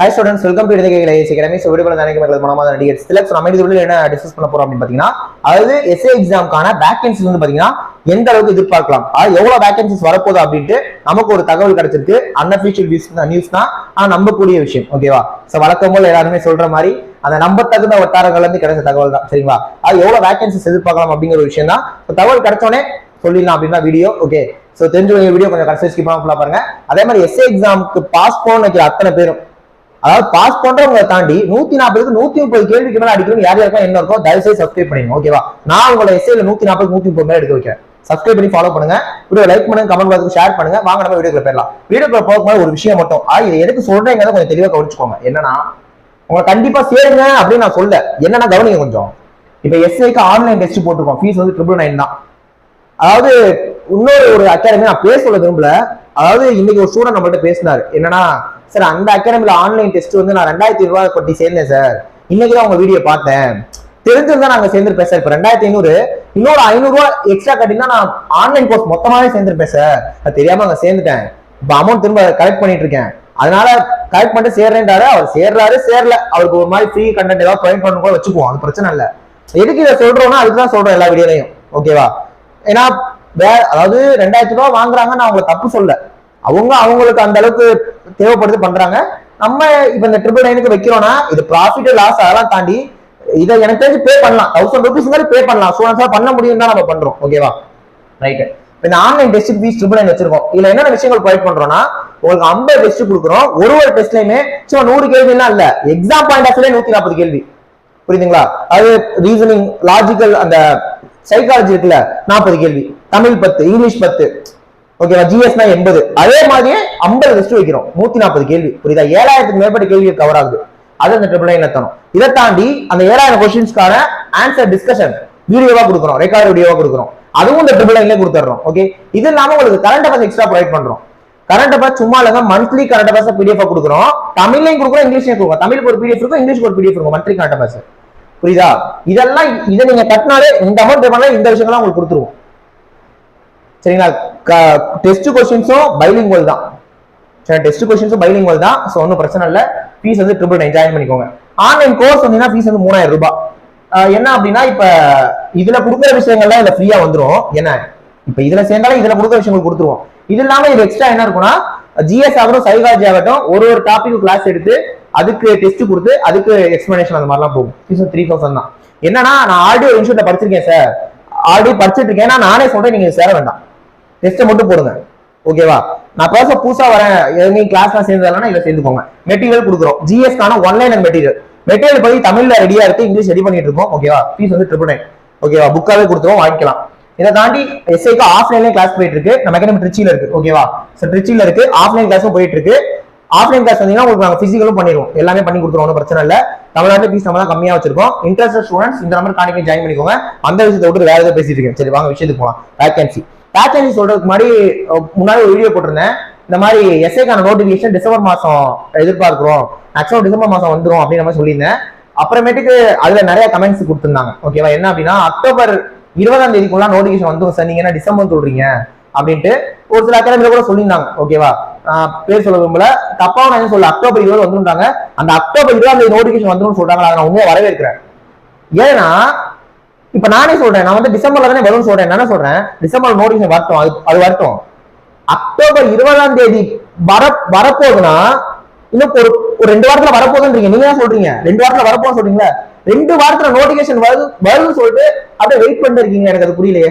Hi students, welcome to இடைக்கைகளை சீக்கிரமே வீடியோவில் நினைக்கிற மனமாக நடிகர் சிலக்ஸ் நம்ம இந்த வீடியோவில் என்ன டிஸ்கஸ் பண்ண போறோம் அப்படின்னு பார்த்தீங்கன்னா, அதாவது எஸ்ஏ எக்ஸாமுக்கான வேகன்சிஸ் வந்து பார்த்தீங்கன்னா எந்த அளவுக்கு எதிர்பார்க்கலாம், எவ்வளவு வேகன்சிஸ் வரப்போகுது அப்படின்ட்டு நமக்கு ஒரு தகவல் கிடைச்சிருக்கு. அன்அஃபிஷியல் நியூஸ் தான், ஆனால் நம்பக்கூடிய விஷயம். ஓகேவா? ஸோ வழக்கம் போல எல்லாருமே சொல்ற மாதிரி அந்த நம்பத்தகுந்த வட்டாரங்கள்ல இருந்து கிடைச்ச தகவல் தான். சரிங்களா? அது எவ்வளவு வேகன்சிஸ் எதிர்பார்க்கலாம் அப்படிங்கிற ஒரு விஷயம் தான். தகவல் கிடைச்சோடனே சொல்லிடலாம் அப்படின்னா வீடியோ. ஓகே, ஸோ தெரிஞ்ச வீடியோ கொஞ்சம் கடைசி ஸ்கிப் பண்ணாம பாருங்க. அதே மாதிரி எஸ்ஏ எக்ஸாமுக்கு பாஸ் பண்ண வைக்கிற அத்தனை பேரும், அதாவது பாஸ் பண்றவங்களை தாண்டி 140க்கு 130 கேள்விக்கு மேல அடிக்கணும். யார் யாருக்கும் என்ன இருக்கோ தயவுசெய்து சப்ஸ்கிரைப் பண்ணுங்க. ஓகேவா? நான் உங்களை எஸ்ஏல 140 130 மேல எடுக்க வைக்கிறேன். சப்ஸ்கிரைப் பண்ணி ஃபாலோ பண்ணுங்க, வீடியோ லைக் பண்ணுங்க, கமெண்ட் பாக்ஸ் ஷேர் பண்ணுங்க. வாங்க நம்ம வீடியோக்குள்ள போயிடலாம். வீடியோக்குள்ள போகும்போது ஒரு விஷயம் மட்டும், இதை எதுக்கு சொல்றேங்கிறத கொஞ்சம் தெளிவா கவனிச்சுக்கோங்க. என்னன்னா, உங்களை கண்டிப்பா சேருங்க அப்படின்னு நான் சொல்ல, என்னன்னா கவனிங்க கொஞ்சம். இப்ப எஸ்ஏக்கு ஆன்லைன் டெஸ்ட் போட்டிருக்கோம். ஃபீஸ் வந்து 999 தான். அதாவது இன்னொரு ஒரு அகாடமி நான் பேச சொல்ல விரும்பல. அதாவது இன்னைக்கு ஒரு ஸ்டூடெண்ட் நம்மள்ட்ட பேசினாரு. என்னன்னா, சார் அந்த அகாடமில ஆன்லைன் டெஸ்ட் வந்து நான் 2500 ரூபாய் கொட்டி சேர்ந்தேன் சார், இன்னைக்குதான் உங்க வீடியோ பார்த்தேன், தெரிஞ்சிருந்தா நாங்க சேர்ந்துருப்பேன் சார். இப்ப 2500 இன்னொரு 500 ரூபாய் எக்ஸ்ட்ரா கட்டினா நான் ஆன்லைன் கோர்ஸ் மொத்தமாவே சேர்ந்துருப்பேன் சார், அது தெரியாம அங்க சேர்ந்துட்டேன். இப்ப அமௌண்ட் திரும்ப கலெக்ட் பண்ணிட்டு இருக்கேன், அதனால கலெக்ட் பண்ணிட்டு சேர்றேன்றாரு. அவர் சேர்றாரு சேரல, அவருக்கு ஒரு மாதிரி ஃப்ரீ கண்டென்ட் ஏதாவது ப்ரொவைட் பண்ண கூட வச்சுக்குவோம், அது பிரச்சனை இல்லை. எதுக்கு இதை சொல்றோம்னா அதுக்குதான் சொல்றோம் எல்லா வீடியோலையும். ஓகேவா? ஏன்னா அதாவது 2000 ரூபாய் வாங்குறாங்க, நான் அவங்களை தப்பு சொல்ல, அவங்களுக்கு அந்த அளவுக்கு தேவைப்படுது பண்றாங்க. நம்ம இப்ப இந்த 999 வைக்கிறோம்னா இது ப்ராஃபிட் லாஸ் அதெல்லாம் தாண்டி இதை எனக்கு தெரிஞ்சு பே பண்ணலாம். 1000 ரூபீஸ் மாதிரி பே பண்ணலாம், ஸ்டூடெண்ட்ஸா பண்ண முடியும் தான் நம்ம பண்றோம். ஓகேவா? ரைட். இந்த ஆன்லைன் டெஸ்ட் ஃபீஸ் 999 வச்சிருக்கோம். இதுல என்னென்ன விஷயங்கள் ப்ரொவைட் பண்றோம்னா, உங்களுக்கு 50 டெஸ்ட் கொடுக்குறோம். ஒரு டெஸ்ட்லயுமே சும்மா 100 கேள்வி எல்லாம் இல்ல, எக்ஸாம் பாயிண்ட் ஆஃப் வியூல 140 கேள்வி. புரியுதுங்களா? அது ரீசனிங், லாஜிக்கல், அந்த சைக்காலஜி இருக்குல்ல 40 கேள்வி, தமிழ் 10, இங்கிலீஷ் 10, ஓகேவா? ஜிஎஸ்னா 80. அதே மாதிரியே 50 டெஸ்ட் வைக்கிறோம், 140 கேள்வி. புரியுதா? 7000க்கு மேற்பட்ட கேள்வி கவர் ஆகுது. அது அந்த 999 தரும். இதை தாண்டி அந்த 7000 கொஸ்டின்ஸ்க்கான ஆன்சர் டிஸ்கஷன் வீடியோவா கொடுக்குறோம், ரெக்கார்ட் வீடியோவா கொடுக்குறோம், அதுவும் இந்த 999 கொடுத்துறோம். ஓகே, இது இல்லாம உங்களுக்கு கரண்ட் அஃபேர்ஸ் எக்ஸ்ட்ரா ப்ரொவைட் பண்றோம். கரண்ட் அஃபேர்ஸ் சும்மா இல்லங்க, மந்த்லி கரண்ட் அஃபேர்ஸ் பிடிஎஃப் கொடுக்குறோம். தமிழ்லையும் கொடுக்குறோம், இங்கிலீஷ்லயும் கொடுக்குறோம். தமிழுக்கு ஒரு பிடிஎஃப் இருக்கும், இங்கிலீஷ்க்கு ஒரு பிடிஎஃப் இருக்கும், மந்த்லி கரண்ட் அஃபேர்ஸ். புரியுதா? இதெல்லாம் இதை நீங்க கட்டினாலே இந்த அமௌண்ட் பே பண்ணா இந்த விஷயங்கள்லாம் உங்களுக்கு கொடுத்துருவோம். சரிங்களா? டெஸ்ட் கொஸ்டின்ஸும் பைலிங்குவல் தான். சரி, டெஸ்ட் கொஸ்டின்ஸும் பைலிங்குவல் தான். ஸோ ஒன்றும் பிரச்சனை இல்லை. ஃபீஸ் வந்து 999 ஜாயின் பண்ணிக்கோங்க. ஆன்லைன் கோர்ஸ் வந்தீங்கன்னா ஃபீஸ் வந்து 3000 ரூபாய். என்ன அப்படின்னா, இப்ப இதுல கொடுக்குற விஷயங்கள்லாம் இதுல ஃப்ரீயா வந்துடும். என்ன இப்ப இதுல சேர்ந்தாலும் இதுல கொடுக்குற விஷயங்கள் கொடுத்துருவோம். இது இல்லாம இது எக்ஸ்ட்ரா என்ன இருக்குன்னா, ஜிஎஸ் ஆகட்டும், சைக்காலஜி ஆகட்டும், ஒரு டாபிக் கிளாஸ் எடுத்து அதுக்கு டெஸ்ட் கொடுத்து அதுக்கு எக்ஸ்பிளனேஷன் அந்த மாதிரிலாம் போகும். ஃபீஸ் 3000 தான். என்னன்னா, நான் ஆல்ரெடி ஒரு இன்ஸ்டியூட்ல படிச்சிருக்கேன் சார், ஆல்ரெடி படிச்சுட்டு இருக்கேன், நானே சொல்றேன், நீங்க சேர வேண்டாம், டெஸ்ட்டை மட்டும் போடுங்க. ஓகேவா? நான் பேச புதுசா வரேன், நீங்க கிளாஸ்லாம் சேர்ந்ததுனா இதுல சேர்ந்துக்கோங்க. மெட்டீரியல் கொடுக்குறோம், ஜிஎஸ்க்கான ஒன்லைன் அண்ட் மெட்டீரியல் பத்தி தமிழ்ல ரெடியா இருக்கு, இங்கிலீஷ் ரெடி பண்ணிட்டு இருக்கோம். ஓகேவா? ஃபீஸ் வந்து 999. ஓகேவா? புக்காவே கொடுத்துருவோம், வாங்கிக்கலாம். இதை தாண்டி எஸ்ஐக்கு ஆஃப்லைன்லயே கிளாஸ் போயிட்டு இருக்கு. நம்ம அகாடமி திருச்சியில இருக்கு. ஓகேவா? திருச்சியில இருக்கு, ஆஃப்லைன் கிளாஸும் போயிட்டு இருக்கு. ஆஃப்லைன் கிளாஸ் வந்தீங்கன்னா உங்களுக்கு நாங்கள் பிசிக்கலும் பண்ணிடுவோம், எல்லாமே பண்ணி கொடுத்துருவோம், ஒன்றும் பிரச்சனை இல்லை. தமிழ்நாட்டில் ஃபீஸ் நம்ம தான் கம்மியாக வச்சிருக்கோம். இன்ட்ரெஸ்ட் ஸ்டூடெண்ட்ஸ் இந்த நம்பர் கான்டாக்ட் ஜாயின் பண்ணிக்கோங்க. அந்த விஷயத்தை விட்டு வேற ஏதாவது பேசிட்டு இருக்கேன். சரி, வாங்க விஷயத்துக்கு போகலாம். வேகன்சி சொல்றதுக்கு முன்னாடி ஒரு வீடியோ போட்டிருந்தேன். இந்த மாதிரி எஸ்ஐக்கான நோட்டிபிகேஷன் டிசம்பர் மாசம் எதிர்பார்க்கிறோம், மேக்ஸிமம் டிசம்பர் மாசம் வந்துடும் அப்படின்ற மாதிரி சொல்லியிருந்தேன். அப்புறமேட்டுக்கு அதுல நிறைய கமெண்ட்ஸ் கொடுத்துருந்தாங்க. ஓகேவா? என்ன அப்படின்னா, அக்டோபர் 20ஆம் தேதிக்குள்ள நோட்டிபிகேஷன் வந்துடும் சார், நீங்க என்ன டிசம்பர் சொல்றீங்க அப்படின்ட்டு ஒரு சில அகாடமில கூட சொல்லியிருந்தாங்க. ஓகேவா? பேர் சொல்ல விரும்பல, தப்பா நான் சொல்ல, அக்டோபர் 20 வந்துட்டாங்க. அந்த அக்டோபர் 20ஆம் தேதி நோட்டிபிகேஷன் வந்துடும் சொல்றாங்க, நான் உண்மையை வரவேற்கிறேன். ஏன்னா இப்ப நானே சொல்றேன், நான் வந்து டிசம்பர்ல தானே வரும்னு சொல்றேன். என்ன சொல்றேன், டிசம்பர் நோட்டிபிகேஷன் வரட்டும், அது வரட்டும். அக்டோபர் 20ஆம் தேதி வரப்போகுதுன்னா இன்னும் ஒரு 2 வாரத்துல வரப்போகுதுன்றீங்க. நீங்க தான் சொல்றீங்க 2 வாரத்துல வரப்போன்னு சொல்றீங்களா? 2 வாரத்துல நோட்டிபிகேஷன் வருதுன்னு சொல்லிட்டு அப்படியே வெயிட் பண்ணிட்டு இருக்கீங்க. எனக்கு அது புரியலையே.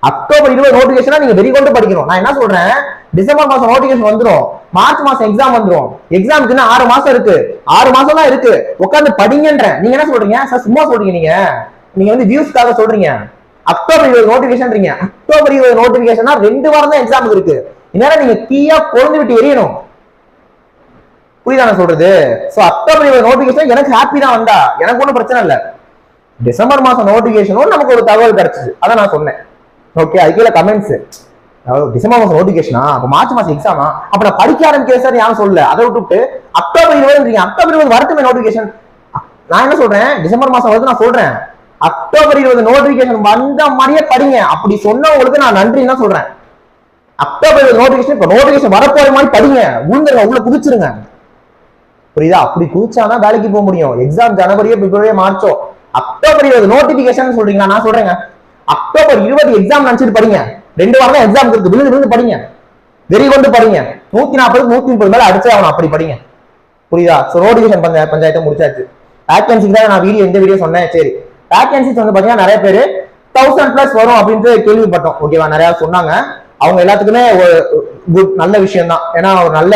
அக்டோபர் 20 நோட்டிபிகேஷன் நீங்க வெறி கொண்டு படிக்கணும். நான் என்ன சொல்றேன், டிசம்பர் மாசம் நோட்டிபிகேஷன் வந்துடும், மார்ச் மாசம் எக்ஸாம் வந்துடும். எக்ஸாமுக்கு 6 மாசம் இருக்கு, 6 மாசம் தான் இருக்கு, உட்காந்து படிங்கன்ற. நீங்க என்ன சொல்றீங்க சார், சும்மா சொல்றீங்க, நீங்க வந்து வியூஸ்க்காக சொல்றீங்க. அக்டோபர் 20 நோட்டிபிகேஷன், அக்டோபர் 20 நோட்டிபிகேஷன் 2 வாரம் தான் எக்ஸாமுக்கு இருக்கு. இதனால நீங்க கீயா பொழுது விட்டு எரியணும். புரியுதா நான் சொல்றது? சோ அக்டோபர் 20 நோட்டிபிகேஷன் எனக்கு ஹாப்பி தான், வந்தா எனக்கு ஒன்றும் பிரச்சனை இல்லை. டிசம்பர் மாசம் நோட்டிபிகேஷனும் நமக்கு ஒரு தகவல் கிடைச்சிச்சு, அதான் நான் சொன்னேன். ஓகே, அதுக்குள்ள கமெண்ட்ஸ், டிசம்பர் மாசம் நோட்டிபிகேஷனா, அப்ப மார்ச் மாசம் எக்ஸாமா, அப்ப நான் படிக்க ஆரம்பிக்கிறேன் சார் யாரும் சொல்லல. அதை விட்டுட்டு அக்டோபர் 20 அக்டோபர் 20 வரட்டுமே நோட்டிபிகேஷன். நான் என்ன சொல்றேன், டிசம்பர் மாசம் வருது நான் சொல்றேன், அக்டோபர் 20 நோட்டிபிகேஷன் வந்த மாதிரியே படிங்க. அப்படி சொன்னவங்களுக்கு நான் நன்றி தான் சொல்றேன். அக்டோபர் 20 நோட்டிபிகேஷன், இப்ப நோட்டிபிகேஷன் வரப்போற மாதிரி படிங்க, உள்ள குதிச்சிருங்க. புரியுதா? அப்படி குதிச்சாதான் வேலைக்கு போக முடியும். எக்ஸாம் ஜனவரியோ பிப்ரவரியோ மார்ச்சோ, அக்டோபர் 20 நோட்டிபிகேஷன் சொல்றீங்களா? நான் சொல்றேங்க அக்டோபர் 20 எக்ஸாம் நினைச்சிட்டு படிங்க. 2 வாரம் தான் எக்ஸாம் இருக்கு, விழுந்து படிங்க, வெறி கொண்டு படிங்க. 140 130 மேல அடிச்சே ஆகணும், அப்படி படிங்க. புரியுதா? சோ நோட்டிபிகேஷன் பஞ்சாயத்தை முடிச்சாச்சு. வேகன்சிக்கு தான் நான் இந்த வீடியோ சொன்னேன். சரி, வேகன்சிஸ் வந்து பாத்தீங்கன்னா நிறைய பேரு 1000+ வரும் அப்படின்ட்டு கேள்விப்பட்டோம். ஓகேவா? நிறைய சொன்னாங்க. அவங்க எல்லாத்துக்குமே ஒரு நல்ல விஷயம் தான். ஏன்னா ஒரு நல்ல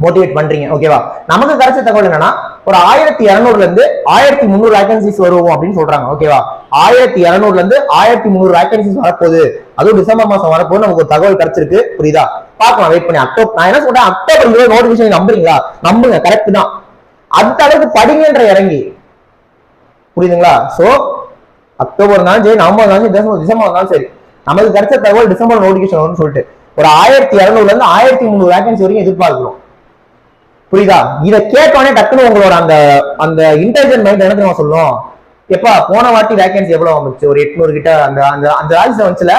மோட்டிவேட் பண்றீங்க. ஓகேவா? நமக்கு கிடைச்ச தகவல் என்னன்னா ஒரு 1200 இருந்து 1300 வேகன்சிஸ் வருவோம் அப்படின்னு சொல்றாங்க. ஓகேவா? 1200 இருந்து 1300 வேகன்சிஸ் வரப்போகுது. அதுவும் டிசம்பர் மாசம் வரப்போது நமக்கு ஒரு தகவல் கிடைச்சிருக்கு. புரியுதா? பார்க்கலாம், வெயிட் பண்ணி. நான் என்ன சொல்றேன், அக்டோபர் 20 நோட்டிபிகேஷன் நம்புறீங்களா? நம்புங்க, கரெக்ட் தான். அந்த அளவுக்கு படிங்கன்ற இறங்கி. புரியுதுங்களா? சோ அக்டோபர் இருந்தாலும் சரி, நவம்பர் இருந்தாலும் சரி, டிசம்பர் இருந்தாலும் சரி, நமக்கு கிடைச்ச தகவல் டிசம்பர் நோட்டிபிகேஷன் வரும்னு சொல்லிட்டு ஒரு 1200 இருந்து 1300 வேகன்சி வரைக்கும் எதிர்பார்க்கிறோம். புரியுதா? இதை கேட்டோடனே டக்குன்னு உங்களோட அந்த அந்த இன்டெலிஜென்ட் மைண்ட் என்ன தெரியுமா சொல்லும்? எப்பா போன வாட்டி வேகன்சி எவ்வளவு வந்துச்சு? ஒரு 800 கிட்ட. அந்த அந்த அந்த லாஜிக்ஸ் வந்துச்சுல,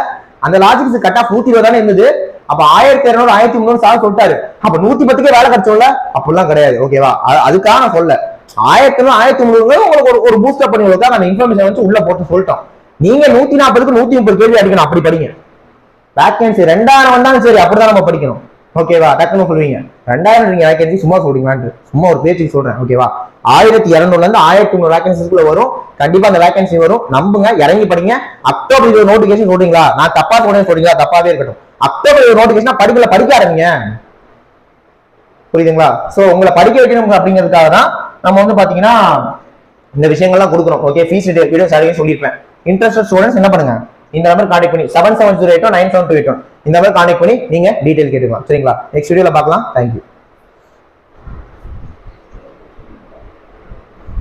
அந்த லாஜிக்ஸ் கட் ஆஃப் 120 தானே இருந்தது. அப்ப 1200 1300 சார் சொல்லிட்டாரு, அப்ப 110க்கே வேலை கிடைச்சோம்ல? அப்படிலாம் கிடையாது. ஓகேவா? அதுக்காக நான் சொல்ல 1000 1300 உங்களுக்கு ஒரு பூஸ்டப் பண்ணி கொடுத்தா அந்த இன்ஃபர்மேஷன் வந்து உள்ள போட்டு சொல்லிட்டோம். நீங்க 140க்கு 130 கேள்வி அடிக்கணும், அப்படி படிங்க. வேகன்சி 2000 வந்தாலும் சரி, அப்படிதான் நம்ம படிக்கணும். ஓகேவா? டக்குன்னு சொல்லுவீங்க 2000 நீங்க வேகன்சி சும்மா சொல்றீங்களான்னு, சும்மா ஒரு பேச்சுக்கு சொல்றேன். ஓகேவா? 1200 இருந்து 1300 வேகன்சிஸ்க்குள்ள வரும். கண்டிப்பா அந்த வேகன்சி வரும், நம்புங்க, இறங்கி படிங்க. அக்டோபர் 20 நோட்டிபிகேஷன் சொல்றீங்களா? நான் தப்பா சொல்றீங்களா? தப்பாவே இருக்கட்டும். அக்டோபர் 20 நோட்டிபிகேஷன் படிக்க ஆரம்பிங்க. புரியுதுங்களா? சோ உங்களை படிக்க வைக்கணும் அப்படிங்கிறதுக்காக தான் நம்ம வந்து பாத்தீங்கன்னா இந்த விஷயங்கள்லாம் கொடுக்குறோம். ஓகே, ஃபீஸ் வீடியோ சரியாக சொல்லியிருப்பேன். இன்ட்ரெஸ்டட் ஸ்டூடெண்ட்ஸ் என்ன பண்ணுங்க, இந்த நம்பர் கான்டெக்ட் பண்ணி 7708 9728 இந்த நம்பர் கான்டெக்ட் பண்ணி நீங்க டீடைல் கேட்டுக்கலாம். சரிங்களா? நெக்ஸ்ட் வீடியோல பார்க்கலாம். தேங்க்யூ.